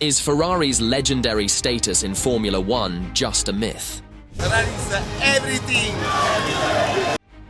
Is Ferrari's legendary status in Formula One just a myth? Ferrari's everything!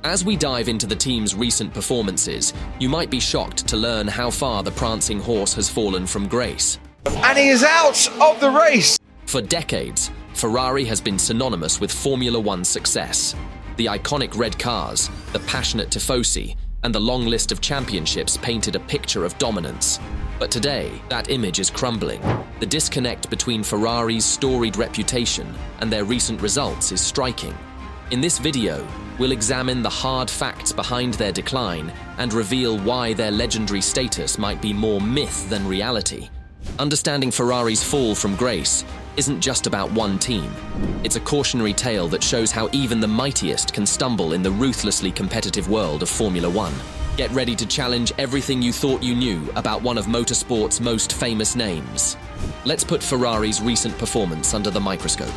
As we dive into the team's recent performances, you might be shocked to learn how far the prancing horse has fallen from grace. And he is out of the race! For decades, Ferrari has been synonymous with Formula One success. The iconic red cars, the passionate tifosi, and the long list of championships painted a picture of dominance. But today, that image is crumbling. The disconnect between Ferrari's storied reputation and their recent results is striking. In this video, we'll examine the hard facts behind their decline and reveal why their legendary status might be more myth than reality. Understanding Ferrari's fall from grace isn't just about one team. It's a cautionary tale that shows how even the mightiest can stumble in the ruthlessly competitive world of Formula One. Get ready to challenge everything you thought you knew about one of motorsport's most famous names. Let's put Ferrari's recent performance under the microscope.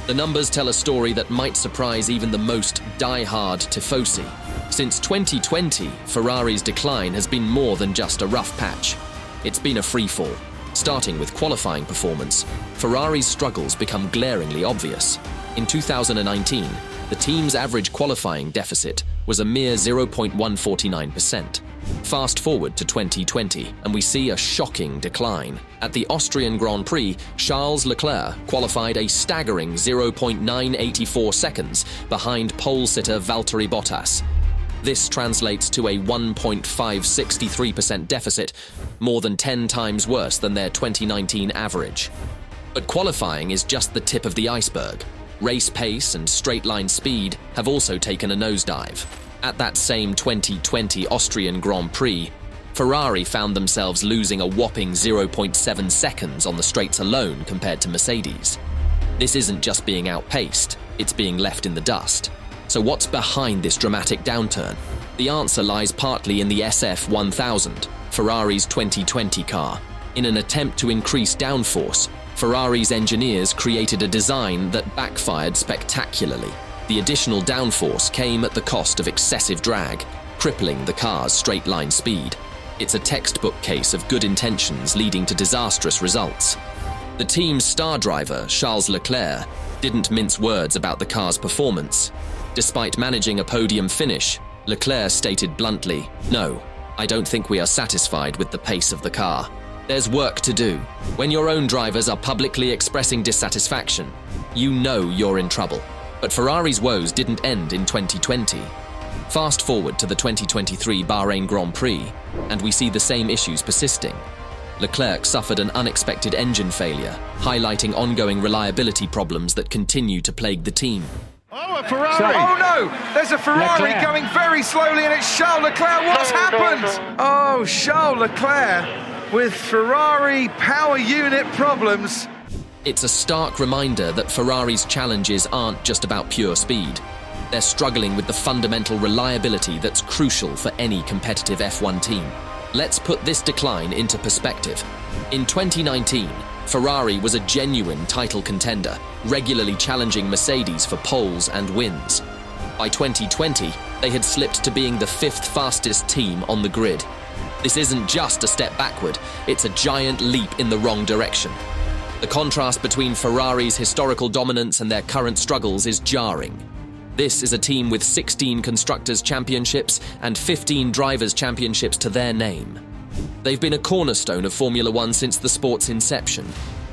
The numbers tell a story that might surprise even the most die-hard tifosi. Since 2020, Ferrari's decline has been more than just a rough patch. It's been a free fall. Starting with qualifying performance, Ferrari's struggles become glaringly obvious. In 2019, the team's average qualifying deficit was a mere 0.149%. Fast forward to 2020, and we see a shocking decline. At the Austrian Grand Prix, Charles Leclerc qualified a staggering 0.984 seconds behind pole-sitter Valtteri Bottas. This translates to a 1.563% deficit, more than 10 times worse than their 2019 average. But qualifying is just the tip of the iceberg. Race pace and straight-line speed have also taken a nosedive. At that same 2020 Austrian Grand Prix, Ferrari found themselves losing a whopping 0.7 seconds on the straights alone compared to Mercedes. This isn't just being outpaced, it's being left in the dust. So what's behind this dramatic downturn? The answer lies partly in the SF1000, Ferrari's 2020 car. In an attempt to increase downforce, Ferrari's engineers created a design that backfired spectacularly. The additional downforce came at the cost of excessive drag, crippling the car's straight-line speed. It's a textbook case of good intentions leading to disastrous results. The team's star driver, Charles Leclerc, didn't mince words about the car's performance. Despite managing a podium finish, Leclerc stated bluntly, "No, I don't think we are satisfied with the pace of the car. There's work to do." When your own drivers are publicly expressing dissatisfaction, you know you're in trouble. But Ferrari's woes didn't end in 2020. Fast forward to the 2023 Bahrain Grand Prix, and we see the same issues persisting. Leclerc suffered an unexpected engine failure, highlighting ongoing reliability problems that continue to plague the team. Oh, a Ferrari! Oh no! There's a Ferrari Leclerc going very slowly, and it's Charles Leclerc. What's happened? Oh, Charles Leclerc with Ferrari power unit problems. It's a stark reminder that Ferrari's challenges aren't just about pure speed. They're struggling with the fundamental reliability that's crucial for any competitive F1 team. Let's put this decline into perspective. In 2019, Ferrari was a genuine title contender, regularly challenging Mercedes for poles and wins. By 2020, they had slipped to being the 5th fastest team on the grid. This isn't just a step backward, it's a giant leap in the wrong direction. The contrast between Ferrari's historical dominance and their current struggles is jarring. This is a team with 16 Constructors' Championships and 15 Drivers' Championships to their name. They've been a cornerstone of Formula One since the sport's inception.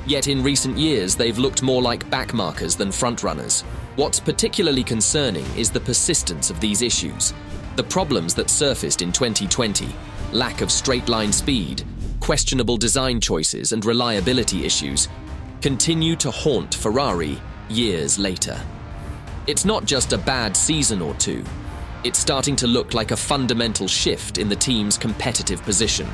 Yet in recent years, they've looked more like backmarkers than frontrunners. What's particularly concerning is the persistence of these issues. The problems that surfaced in 2020, lack of straight-line speed, questionable design choices, and reliability issues, continue to haunt Ferrari years later. It's not just a bad season or two. It's starting to look like a fundamental shift in the team's competitive position.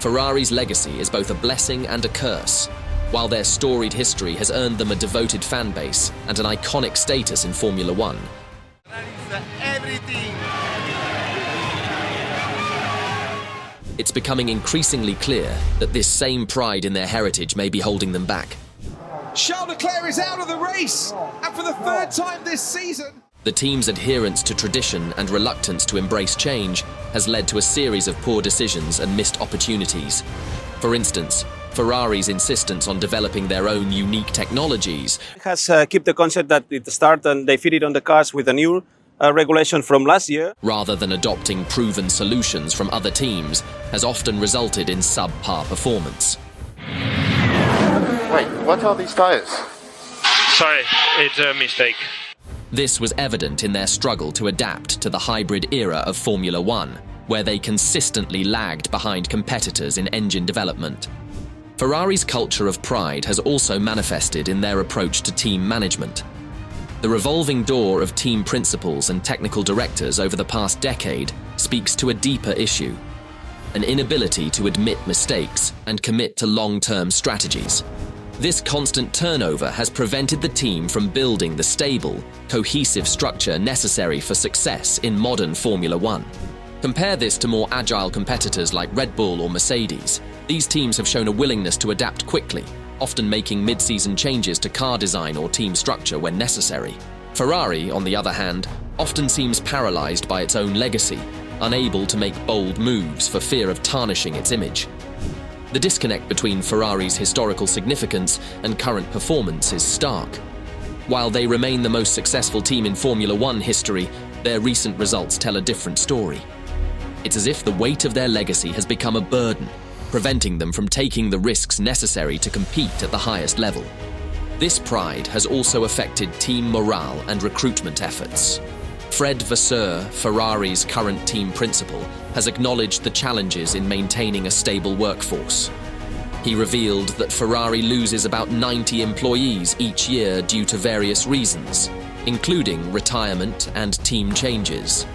Ferrari's legacy is both a blessing and a curse. While their storied history has earned them a devoted fan base and an iconic status in Formula One, Everything! it's becoming increasingly clear that this same pride in their heritage may be holding them back. Charles Leclerc is out of the race, and for the 3rd time this season. The team's adherence to tradition and reluctance to embrace change has led to a series of poor decisions and missed opportunities. For instance, Ferrari's insistence on developing their own unique technologies has kept the concept that at the start and they fit it on the cars with a new regulation from last year. rather than adopting proven solutions from other teams has often resulted in subpar performance. Wait, what are these tires? Sorry, it's a mistake. This was evident in their struggle to adapt to the hybrid era of Formula One, where they consistently lagged behind competitors in engine development. Ferrari's culture of pride has also manifested in their approach to team management. The revolving door of team principals and technical directors over the past decade speaks to a deeper issue: an inability to admit mistakes and commit to long-term strategies. This constant turnover has prevented the team from building the stable, cohesive structure necessary for success in modern Formula One. Compare this to more agile competitors like Red Bull or Mercedes. These teams have shown a willingness to adapt quickly, often making mid-season changes to car design or team structure when necessary. Ferrari, on the other hand, often seems paralyzed by its own legacy, unable to make bold moves for fear of tarnishing its image. The disconnect between Ferrari's historical significance and current performance is stark. While they remain the most successful team in Formula One history, their recent results tell a different story. It's as if the weight of their legacy has become a burden, preventing them from taking the risks necessary to compete at the highest level. This pride has also affected team morale and recruitment efforts. Fred Vasseur, Ferrari's current team principal, has acknowledged the challenges in maintaining a stable workforce. He revealed that Ferrari loses about 90 employees each year due to various reasons, including retirement and team changes.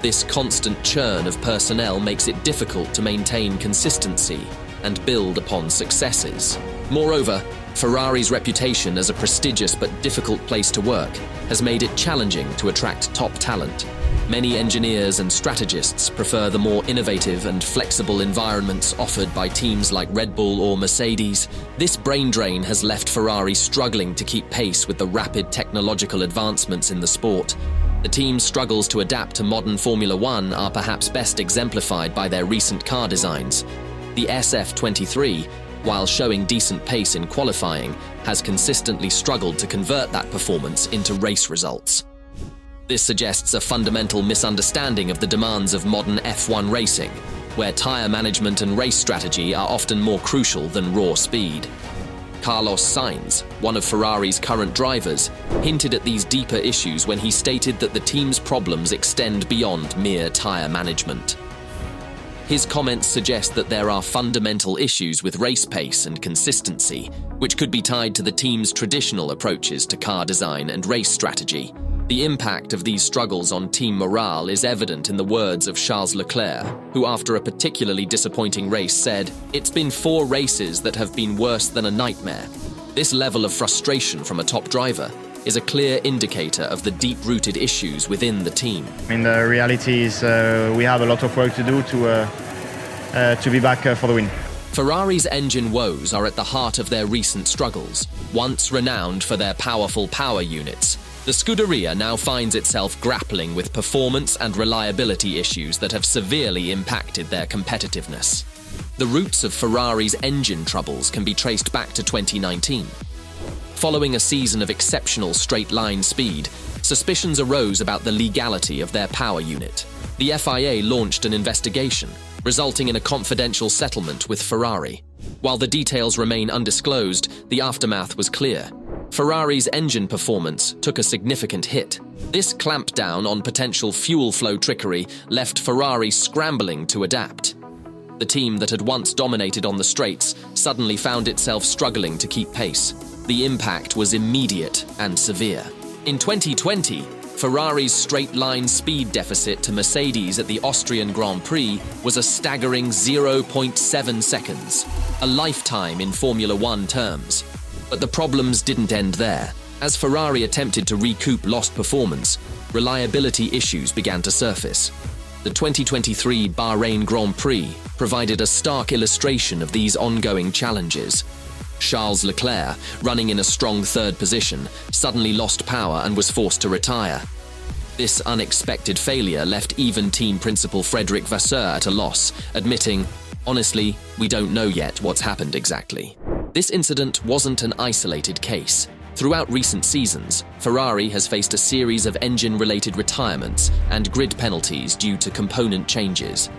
This constant churn of personnel makes it difficult to maintain consistency and build upon successes. Moreover, Ferrari's reputation as a prestigious but difficult place to work has made it challenging to attract top talent. Many engineers and strategists prefer the more innovative and flexible environments offered by teams like Red Bull or Mercedes. This brain drain has left Ferrari struggling to keep pace with the rapid technological advancements in the sport. The team's struggles to adapt to modern Formula One are perhaps best exemplified by their recent car designs. The SF23, while showing decent pace in qualifying, has consistently struggled to convert that performance into race results. This suggests a fundamental misunderstanding of the demands of modern F1 racing, where tyre management and race strategy are often more crucial than raw speed. Carlos Sainz, one of Ferrari's current drivers, hinted at these deeper issues when he stated that the team's problems extend beyond mere tyre management. His comments suggest that there are fundamental issues with race pace and consistency, which could be tied to the team's traditional approaches to car design and race strategy. The impact of these struggles on team morale is evident in the words of Charles Leclerc, who after a particularly disappointing race said, "It's been 4 races that have been worse than a nightmare." This level of frustration from a top driver is a clear indicator of the deep-rooted issues within the team. I mean, the reality is we have a lot of work to do to be back for the win. Ferrari's engine woes are at the heart of their recent struggles. Once renowned for their powerful power units, the Scuderia now finds itself grappling with performance and reliability issues that have severely impacted their competitiveness. The roots of Ferrari's engine troubles can be traced back to 2019. Following a season of exceptional straight-line speed, suspicions arose about the legality of their power unit. The FIA launched an investigation, resulting in a confidential settlement with Ferrari. While the details remain undisclosed, the aftermath was clear. Ferrari's engine performance took a significant hit. This clampdown on potential fuel flow trickery left Ferrari scrambling to adapt. The team that had once dominated on the straights suddenly found itself struggling to keep pace. The impact was immediate and severe. In 2020, Ferrari's straight-line speed deficit to Mercedes at the Austrian Grand Prix was a staggering 0.7 seconds, a lifetime in Formula One terms. But the problems didn't end there. As Ferrari attempted to recoup lost performance, reliability issues began to surface. The 2023 Bahrain Grand Prix provided a stark illustration of these ongoing challenges. Charles Leclerc, running in a strong third position, suddenly lost power and was forced to retire. This unexpected failure left even team principal Frederic Vasseur at a loss, admitting, Honestly, we don't know yet what's happened exactly. This incident wasn't an isolated case. Throughout recent seasons, Ferrari has faced a series of engine-related retirements and grid penalties due to component changes.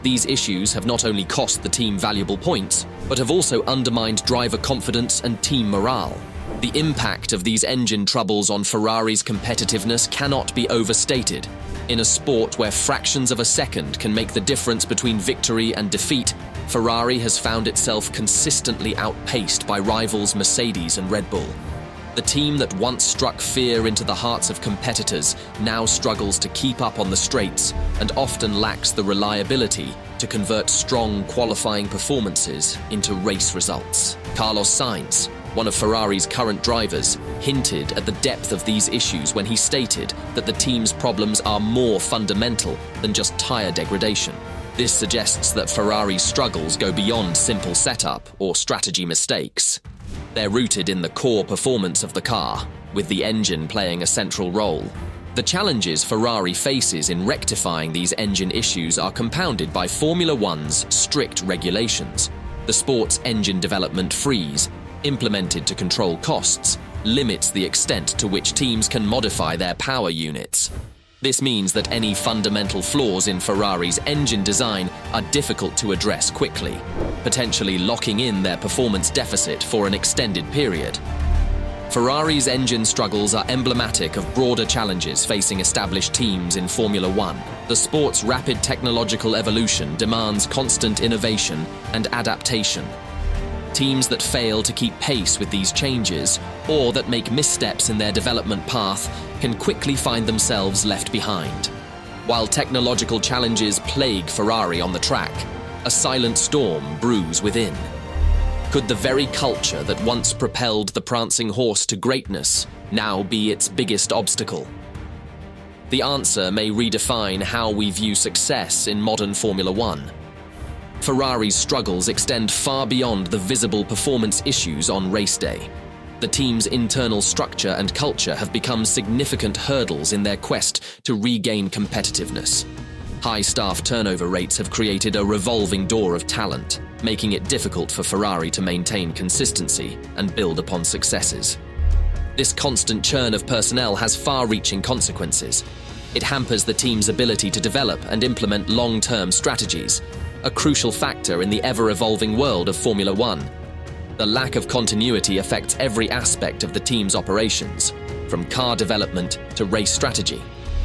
These issues have not only cost the team valuable points, but have also undermined driver confidence and team morale. The impact of these engine troubles on Ferrari's competitiveness cannot be overstated. In a sport where fractions of a second can make the difference between victory and defeat, Ferrari has found itself consistently outpaced by rivals Mercedes and Red Bull. The team that once struck fear into the hearts of competitors now struggles to keep up on the straights and often lacks the reliability to convert strong qualifying performances into race results. Carlos Sainz, one of Ferrari's current drivers, hinted at the depth of these issues when he stated that the team's problems are more fundamental than just tyre degradation. This suggests that Ferrari's struggles go beyond simple setup or strategy mistakes. They're rooted in the core performance of the car, with the engine playing a central role. The challenges Ferrari faces in rectifying these engine issues are compounded by Formula One's strict regulations. The sport's engine development freeze, implemented to control costs, limits the extent to which teams can modify their power units. This means that any fundamental flaws in Ferrari's engine design are difficult to address quickly, potentially locking in their performance deficit for an extended period. Ferrari's engine struggles are emblematic of broader challenges facing established teams in Formula One. The sport's rapid technological evolution demands constant innovation and adaptation. Teams that fail to keep pace with these changes, or that make missteps in their development path, can quickly find themselves left behind. While technological challenges plague Ferrari on the track, a silent storm brews within. Could the very culture that once propelled the prancing horse to greatness now be its biggest obstacle? The answer may redefine how we view success in modern Formula One. Ferrari's struggles extend far beyond the visible performance issues on race day. The team's internal structure and culture have become significant hurdles in their quest to regain competitiveness. High staff turnover rates have created a revolving door of talent, making it difficult for Ferrari to maintain consistency and build upon successes. This constant churn of personnel has far-reaching consequences. It hampers the team's ability to develop and implement long-term strategies, a crucial factor in the ever-evolving world of Formula One. The lack of continuity affects every aspect of the team's operations, from car development to race strategy.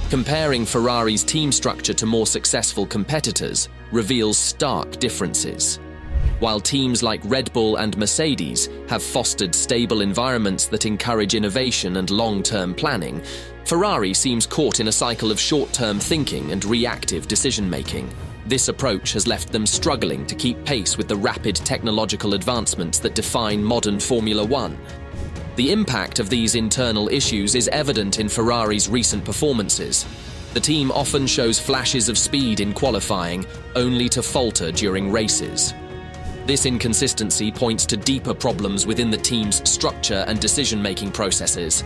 Comparing Ferrari's team structure to more successful competitors reveals stark differences. While teams like Red Bull and Mercedes have fostered stable environments that encourage innovation and long-term planning, Ferrari seems caught in a cycle of short-term thinking and reactive decision-making. This approach has left them struggling to keep pace with the rapid technological advancements that define modern Formula One. The impact of these internal issues is evident in Ferrari's recent performances. The team often shows flashes of speed in qualifying, only to falter during races. This inconsistency points to deeper problems within the team's structure and decision-making processes.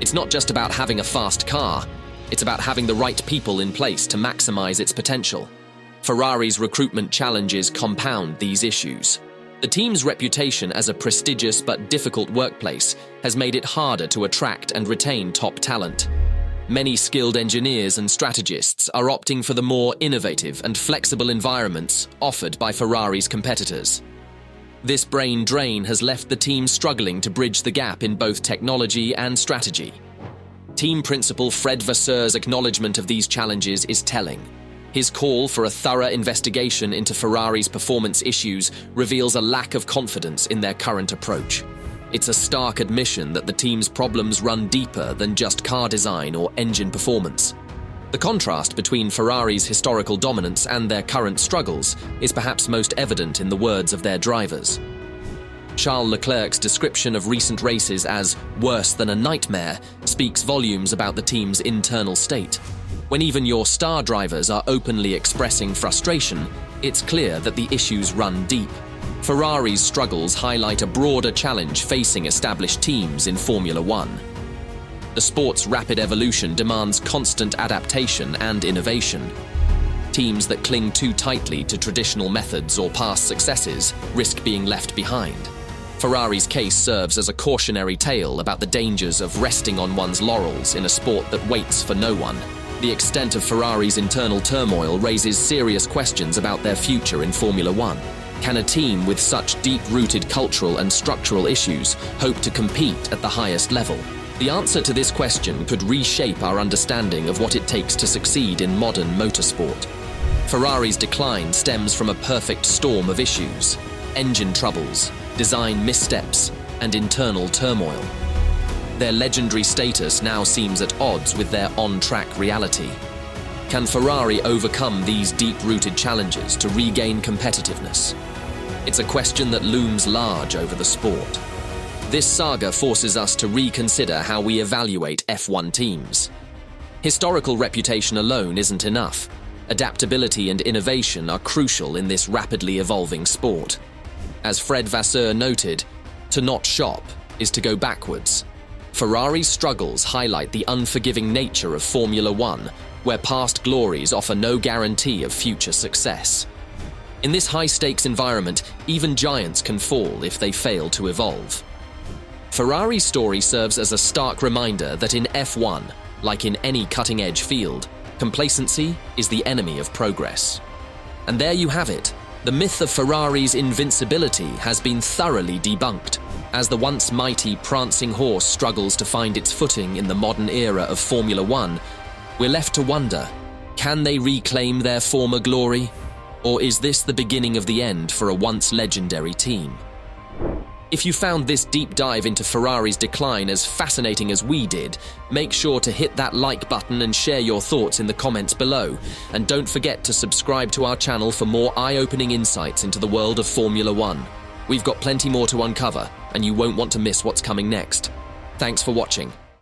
It's not just about having a fast car, it's about having the right people in place to maximize its potential. Ferrari's recruitment challenges compound these issues. The team's reputation as a prestigious but difficult workplace has made it harder to attract and retain top talent. Many skilled engineers and strategists are opting for the more innovative and flexible environments offered by Ferrari's competitors. This brain drain has left the team struggling to bridge the gap in both technology and strategy. Team principal Fred Vasseur's acknowledgement of these challenges is telling. His call for a thorough investigation into Ferrari's performance issues reveals a lack of confidence in their current approach. It's a stark admission that the team's problems run deeper than just car design or engine performance. The contrast between Ferrari's historical dominance and their current struggles is perhaps most evident in the words of their drivers. Charles Leclerc's description of recent races as worse than a nightmare speaks volumes about the team's internal state. When even your star drivers are openly expressing frustration, it's clear that the issues run deep. Ferrari's struggles highlight a broader challenge facing established teams in Formula One. The sport's rapid evolution demands constant adaptation and innovation. Teams that cling too tightly to traditional methods or past successes risk being left behind. Ferrari's case serves as a cautionary tale about the dangers of resting on one's laurels in a sport that waits for no one. The extent of Ferrari's internal turmoil raises serious questions about their future in Formula One. Can a team with such deep-rooted cultural and structural issues hope to compete at the highest level? The answer to this question could reshape our understanding of what it takes to succeed in modern motorsport. Ferrari's decline stems from a perfect storm of issues: engine troubles, design missteps, and internal turmoil. Their legendary status now seems at odds with their on-track reality. Can Ferrari overcome these deep-rooted challenges to regain competitiveness? It's a question that looms large over the sport. This saga forces us to reconsider how we evaluate F1 teams. Historical reputation alone isn't enough. Adaptability and innovation are crucial in this rapidly evolving sport. As Fred Vasseur noted, to not shop is to go backwards. Ferrari's struggles highlight the unforgiving nature of Formula One, where past glories offer no guarantee of future success. In this high-stakes environment, even giants can fall if they fail to evolve. Ferrari's story serves as a stark reminder that in F1, like in any cutting-edge field, complacency is the enemy of progress. And there you have it. The myth of Ferrari's invincibility has been thoroughly debunked. As the once mighty prancing horse struggles to find its footing in the modern era of Formula One, we're left to wonder, can they reclaim their former glory? Or is this the beginning of the end for a once legendary team? If you found this deep dive into Ferrari's decline as fascinating as we did, make sure to hit that like button and share your thoughts in the comments below. And don't forget to subscribe to our channel for more eye-opening insights into the world of Formula One. We've got plenty more to uncover, and you won't want to miss what's coming next. Thanks for watching.